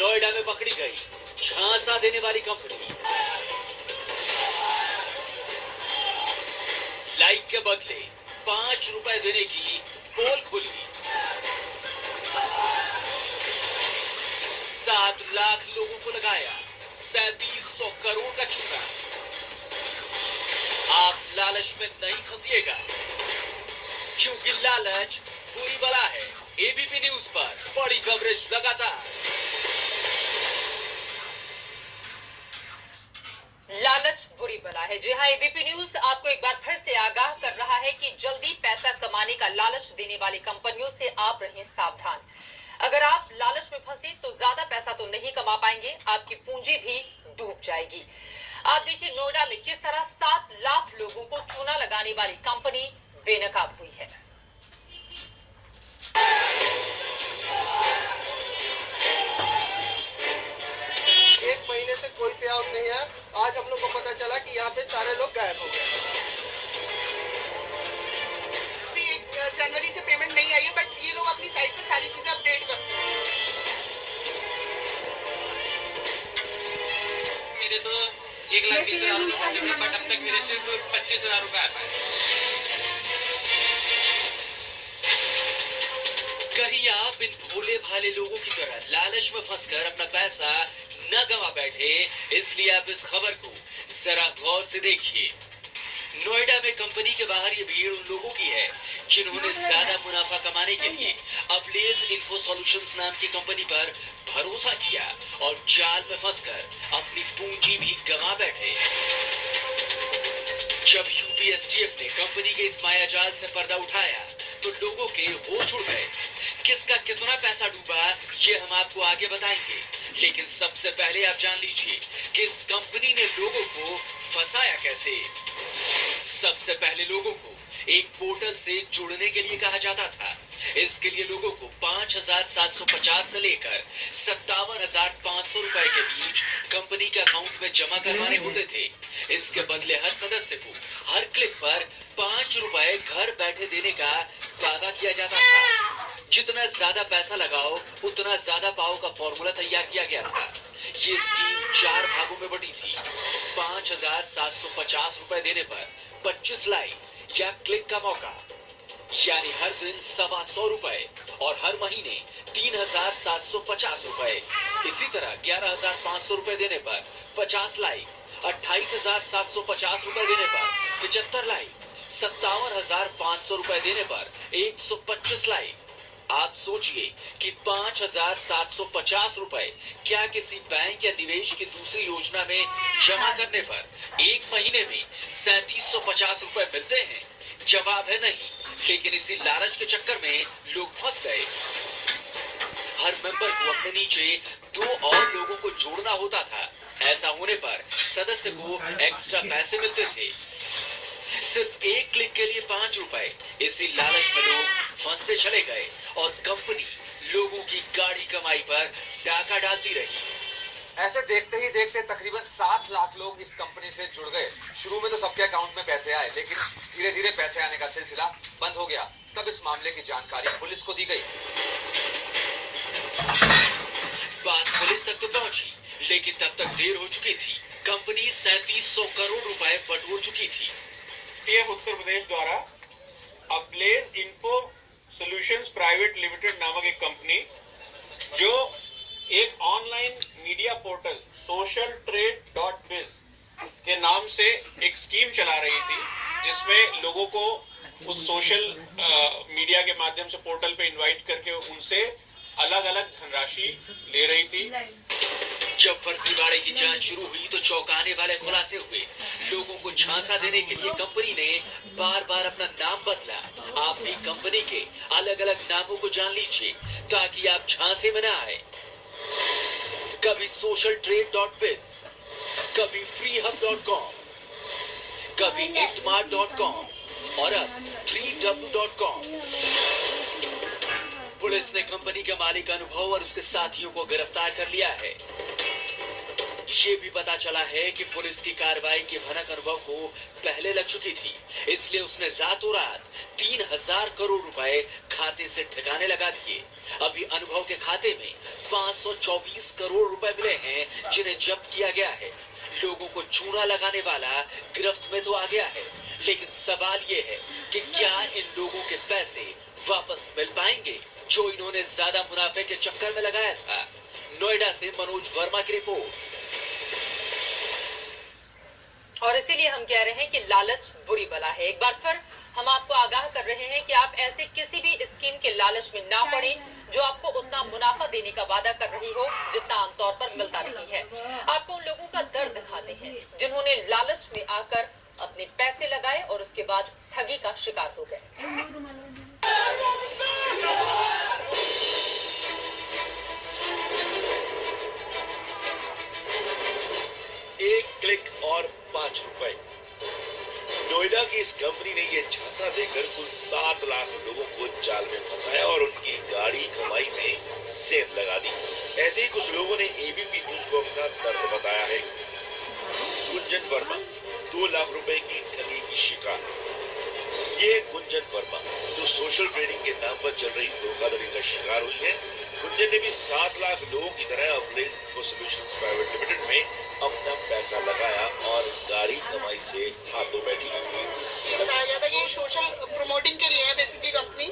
नोएडा में पकड़ी गई झांसा देने वाली कंपनी। लाइक के बदले 5 रुपए देने की पोल खुली। 7 लाख लोगों को लगाया 3700 करोड़ का चूना। आप लालच में नहीं फंसिएगा, क्योंकि लालच बुरी बला है। एबीपी न्यूज पर बड़ी कवरेज लगातार। लालच बुरी बला है। जी हाँ, एबीपी न्यूज आपको एक बार फिर से आगाह कर रहा है कि जल्दी पैसा कमाने का लालच देने वाली कंपनियों से आप रहें सावधान। अगर आप लालच में फंसे तो ज्यादा पैसा तो नहीं कमा पाएंगे, आपकी पूंजी भी डूब जाएगी। आप देखिए नोएडा में किस तरह 7 लाख लोगों को चूना लगाने वाली कंपनी बेनकाब हुई है। एक महीने से कोई पे आउट नहीं है। आज हम लोग को पता चला कि यहाँ पे सारे लोग गायब हो गए। जनवरी से पेमेंट नहीं आई है, बट ये लोग अपनी साइट पे सारी चीजें अपडेट करते हैं। मेरे तो 1,20,000 रुपए फंसे हुए, बट अब तक मेरे सिर्फ 25,000 रुपए आ पाए। कहीं आप इन भोले भाले लोगों की तरह लालच में फंसकर अपना पैसा न गंवा बैठे, इसलिए आप इस खबर को जरा गौर से देखिए। नोएडा में कंपनी के बाहर ये भीड़ उन लोगों की है जिन्होंने ज्यादा मुनाफा कमाने के लिए अब्लेज इन्फो सॉल्यूशंस नाम की कंपनी पर भरोसा किया और जाल में फंसकर अपनी पूंजी भी गंवा बैठे। जब यूपीएसटीएफ ने कंपनी के इस मायाजाल से पर्दा उठाया तो लोगों के होश उड़ गए। किसका कितना पैसा डूबा ये हम आपको आगे बताएंगे, लेकिन सबसे पहले आप जान लीजिए कि इस कंपनी ने लोगों को फंसाया कैसे। सबसे पहले लोगों को एक पोर्टल से जुड़ने के लिए कहा जाता था। इसके लिए लोगों को 5,750 से लेकर 57,500 रुपए के बीच कंपनी के अकाउंट में जमा करवाने होते थे। इसके बदले हर सदस्य को हर क्लिक पर 5 रुपए घर बैठे देने का वादा किया जाता था। जितना ज्यादा पैसा लगाओ उतना ज्यादा पाओ का फॉर्मूला तैयार किया गया था। ये स्कीम 4 भागों में बटी थी। 5,750 रुपए देने पर 25 लाइक या क्लिक का मौका, यानी हर दिन 125 रुपए, और हर महीने 3,750 रुपए। इसी तरह 11,500 रुपए देने पर 50 लाइक, 28,750 रुपए देने पर 75 लाइक, 57,500 रुपए देने पर 125 लाइक। आप सोचिए कि 5,750 रुपए क्या किसी बैंक या निवेश की दूसरी योजना में जमा करने पर एक महीने में 3,750 रुपए मिलते हैं? जवाब है नहीं, लेकिन इसी लालच के चक्कर में लोग फंस गए। हर मेंबर को अपने नीचे 2 और लोगों को जोड़ना होता था। ऐसा होने पर सदस्य को एक्स्ट्रा पैसे मिलते थे। सिर्फ एक क्लिक के लिए 5 रुपए। इसी लालच में लोग फंसते चले गए और कंपनी लोगों की गाढ़ी कमाई पर डाका डालती रही। ऐसे देखते ही देखते तकरीबन 7 लाख लोग इस कंपनी से जुड़ गए। शुरू में तो सबके अकाउंट में पैसे आए, लेकिन धीरे धीरे पैसे आने का सिलसिला बंद हो गया। तब इस मामले की जानकारी पुलिस को दी गई। बात पुलिस तक तो पहुंची, लेकिन तब तक देर हो चुकी थी। कंपनी 3700 करोड़ रुपए बटोर चुकी थी। पीएम उत्तर प्रदेश द्वारा ablaze info solutions private limited नामक एक कंपनी, जो एक ऑनलाइन मीडिया पोर्टल socialtrade.biz के नाम से एक स्कीम चला रही थी, जिसमें लोगों को उस सोशल मीडिया के माध्यम से पोर्टल पे इनवाइट करके उनसे अलग अलग धनराशि ले रही थी। जब फर्जीवाड़े की जांच शुरू हुई तो चौंकाने वाले खुलासे हुए। लोगों को झांसा देने के लिए कंपनी ने बार बार अपना नाम बदला। आप भी कंपनी के अलग अलग नामों को जान लीजिए ताकि आप झांसे में न आए। कभी socialtrade.biz, कभी freehub.com, कभी intmart.com और अब 3w.com। पुलिस ने कंपनी के मालिक अनुभव और उसके साथियों को गिरफ्तार कर लिया है। ये भी पता चला है कि पुलिस की कार्रवाई की भनक अनुभव को पहले लग चुकी थी, इसलिए उसने रातों रात 3,000 करोड़ रुपए खाते से ठिकाने लगा दिए। अभी अनुभव के खाते में 524 करोड़ रुपए मिले हैं जिन्हें जब्त किया गया है। लोगों को चूना लगाने वाला गिरफ्त में तो आ गया है, लेकिन सवाल ये है कि क्या इन लोगों के पैसे वापस मिल पाएंगे जो इन्होंने ज्यादा मुनाफे के चक्कर में लगाया था। नोएडा से मनोज वर्मा की रिपोर्ट। और इसीलिए हम कह रहे हैं कि लालच बुरी बला है। एक बार फिर हम आपको आगाह कर रहे हैं कि आप ऐसे किसी भी स्कीम के लालच में ना पड़े जो आपको उतना मुनाफा देने का वादा कर रही हो जितना आमतौर पर मिलता नहीं है। आपको उन लोगों का दर्द दिखाते हैं जिन्होंने लालच में आकर अपने पैसे लगाए और उसके बाद ठगी का शिकार हो गए। एक क्लिक और 5 रुपए। नोएडा की इस कंपनी ने ये झांसा देकर कुल 7 लाख लोगों को जाल में फंसाया और उनकी गाड़ी कमाई में सेंध लगा दी। ऐसे ही कुछ लोगों ने एबीपी न्यूज को अपना दर्द बताया है। गुंजन वर्मा 2 लाख रुपए की ठगी की शिकार। ये गुंजन वर्मा जो सोशल ट्रेडिंग के नाम पर चल रही धोखाधड़ी का शिकार हुई है। गुंजन ने भी 7 लाख लोगों की तरह अवलेज इन्फो सॉल्यूशंस प्राइवेट लिमिटेड में अपना पैसा लगाया और गाड़ी कमाई से हाथों बैठी। बताया गया था कि सोशल प्रमोटिंग के लिए है बेसिकली कंपनी,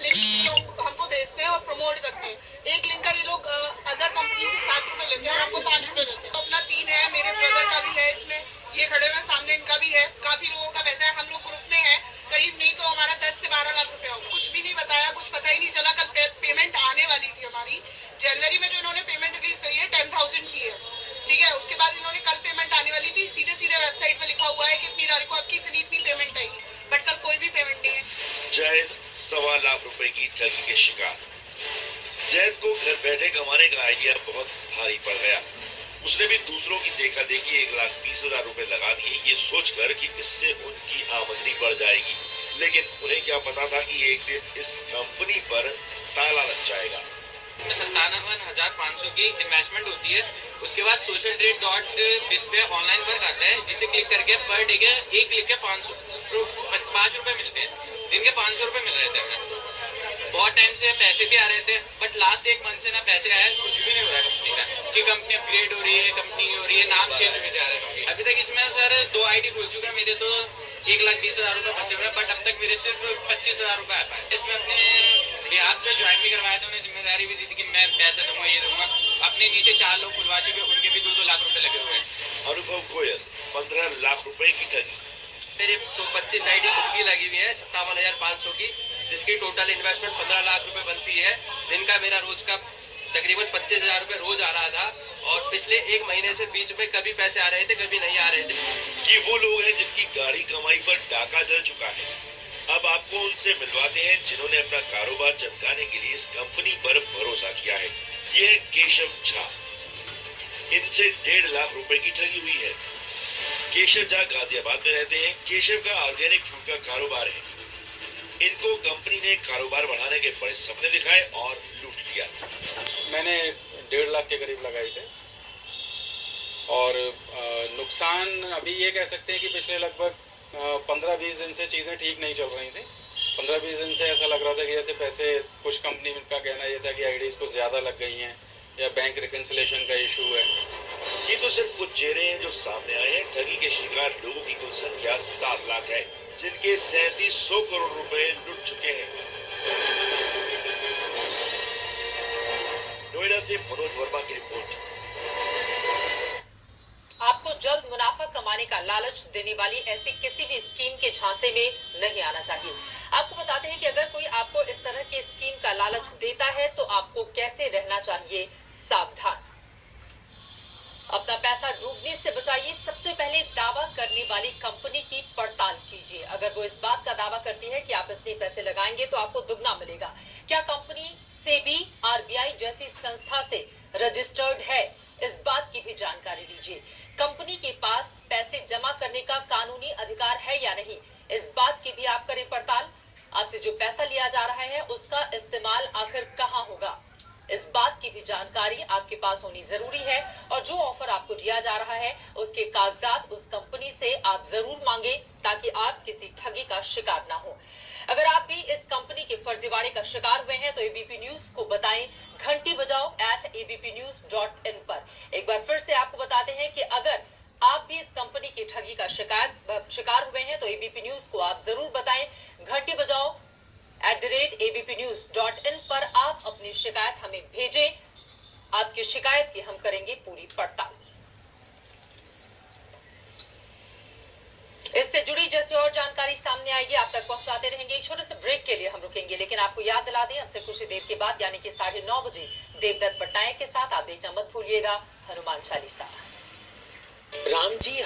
लिंक हमको भेजते हैं और प्रमोट करते हैं। एक लिंक का ये लोग अदर कंपनी से 7 रुपए लेते हैं और हमको 5 रुपए लेते हैं। तो अपना 3 है, मेरे ब्रदर का भी है, इसमें ये खड़े हुए सामने इनका भी है, काफी लोगों का पैसा है। हम लोग ग्रुप में है, करीब नहीं तो हमारा 10 से 12 लाख रुपया होगा। कुछ भी नहीं बताया, कुछ पता ही नहीं चला। कल पेमेंट आने वाली थी हमारी जनवरी में, जो इन्होंने पेमेंट रिलीज करी है 10,000 की है, ठीक है। उसके बाद इन्होंने कल पेमेंट आने वाली थी, सीधे वेबसाइट पे लिखा हुआ है कि इतनी तारीख को आपकी इतनी पेमेंट आएगी, बट कल कोई भी पेमेंट नहीं है। जैद 1.25 लाख रुपए की ठगी के शिकार। जैद को घर बैठे कमाने का आइडिया बहुत भारी पड़ गया। उसने भी दूसरों की देखा देखी 1,20,000 रुपए लगा दिए, ये सोचकर कि इससे उनकी आमदनी बढ़ जाएगी। लेकिन उन्हें क्या पता था कि एक दिन इस कंपनी पर ताला लग जाएगा। इसमें 57,500 की इन्वेस्टमेंट होती है। उसके बाद सोशल ट्रेड .biz पे ऑनलाइन वर्क आता है, जिसे क्लिक करके पर डे के एक क्लिक के 5 रुपए मिलते हैं। दिन के 500 रुपए मिल रहे थे हमें। बहुत टाइम से पैसे भी आ रहे थे, बट लास्ट 1 मंथ से ना पैसे आया, कुछ भी नहीं हो रहा है कंपनी का कि कंपनी अपग्रेड हो रही है, कंपनी हो रही है, नाम चेंज होते जा रहे हैं। अभी तक इसमें सर 2 आईडी खुल चुके हैं मेरे, तो 1,20,000 रुपए फंसे हुए हैं, बट अब तक मेरे सिर्फ 25,000 रुपए आ पाए। इसमें अपने बिहार पे ज्वाइन भी करवाया था, उन्हें जिम्मेदारी भी दी थी कि मैं पैसे दूंगा, ये दूंगा। अपने नीचे 4 लोग खुलवा चुके, उनके भी 2-2 लाख रुपए लगे हुए हैं। अनुभव गोयल 15 लाख रुपए की ठगी। मेरे 25 आईडी खुद की लगी हुई है 57,500 की, जिसकी टोटल इन्वेस्टमेंट 15 लाख रुपए बनती है। दिन का मेरा रोज का तकरीबन 25,000 रुपए रोज आ रहा था, और पिछले 1 महीने से बीच में कभी पैसे आ रहे थे, कभी नहीं आ रहे थे। ये वो लोग हैं जिनकी गाड़ी कमाई पर डाका जल चुका है। अब आपको उनसे मिलवाते हैं जिन्होंने अपना कारोबार चमकाने के लिए इस कंपनी पर भरोसा किया है। ये है केशव झा। इनसे 1.5 लाख रुपए की ठगी हुई है। केशव झा गाजियाबाद में रहते हैं। केशव का ऑर्गेनिक फूड का कारोबार है। इनको कंपनी ने कारोबार बढ़ाने के बड़े सपने दिखाए और लूट लिया। मैंने 1.5 लाख के करीब लगाए थे, और नुकसान अभी ये कह सकते हैं कि पिछले लगभग 15-20 दिन से चीजें ठीक नहीं चल रही थी। 15-20 दिन से ऐसा लग रहा था कि जैसे पैसे, कुछ कंपनी का कहना यह था कि आईडीज कुछ ज्यादा लग गई हैं या बैंक रिकंसिलेशन का इशू है। ये तो सिर्फ कुछ चेहरे हैं जो सामने आए हैं। ठगी के शिकार लोगों की कुल संख्या 7 लाख है, जिनके 3700 करोड़ रुपए लुट चुके हैं। नोएडा से मनोज वर्मा की रिपोर्ट। आपको जल्द मुनाफा कमाने का लालच देने वाली ऐसी किसी भी स्कीम के झांसे में नहीं आना चाहिए। आपको बताते हैं कि अगर कोई आपको इस तरह की स्कीम का लालच देता है तो आपको कैसे रहना चाहिए। सावधान, अपना पैसा डूबने से बचाइए। सबसे पहले दावा करने वाली कंपनी की पड़ताल कीजिए। अगर वो इस बात का दावा करती है कि आप इतने पैसे लगाएंगे तो आपको दुगना मिलेगा, क्या कंपनी सेबी, आरबीआई जैसी संस्था से रजिस्टर्ड है, इस बात की भी जानकारी लीजिए। कंपनी के पास पैसे जमा करने का कानूनी अधिकार है या नहीं, इस बात की भी आप करें पड़ताल। आपसे जो पैसा लिया जा रहा है उसका इस्तेमाल आखिर कहां होगा, इस बात की भी जानकारी आपके पास होनी जरूरी है। और जो ऑफर आपको दिया जा रहा है उसके कागजात उस कंपनी से आप जरूर मांगे, ताकि आप किसी ठगी का शिकार ना हो। अगर आप भी इस कंपनी के फर्जीवाड़े का शिकार हुए हैं तो एबीपी न्यूज को बताएं, घंटी बजाओ, abpnews.in पर। एक बार फिर से आपको बताते हैं कि अगर आप भी इस कंपनी की ठगी का शिकार हुए हैं तो एबीपी न्यूज को आप जरूर बताएं। घंटी बजाओ @abpnews.in पर आप अपनी शिकायत हमें भेजें। आपकी शिकायत की हम करेंगे पूरी पड़ताल। इससे जुड़ी जैसे और जानकारी सामने आएगी आप तक पहुंचाते रहेंगे। एक छोटे से ब्रेक के लिए हम रुकेंगे, लेकिन आपको याद दिला दें हमसे कुछ ही देर के बाद यानी कि 9:30 बजे देवदत्त पटनायक के साथ आप देखना मत भूलिएगा हनुमान चालीसा। राम जी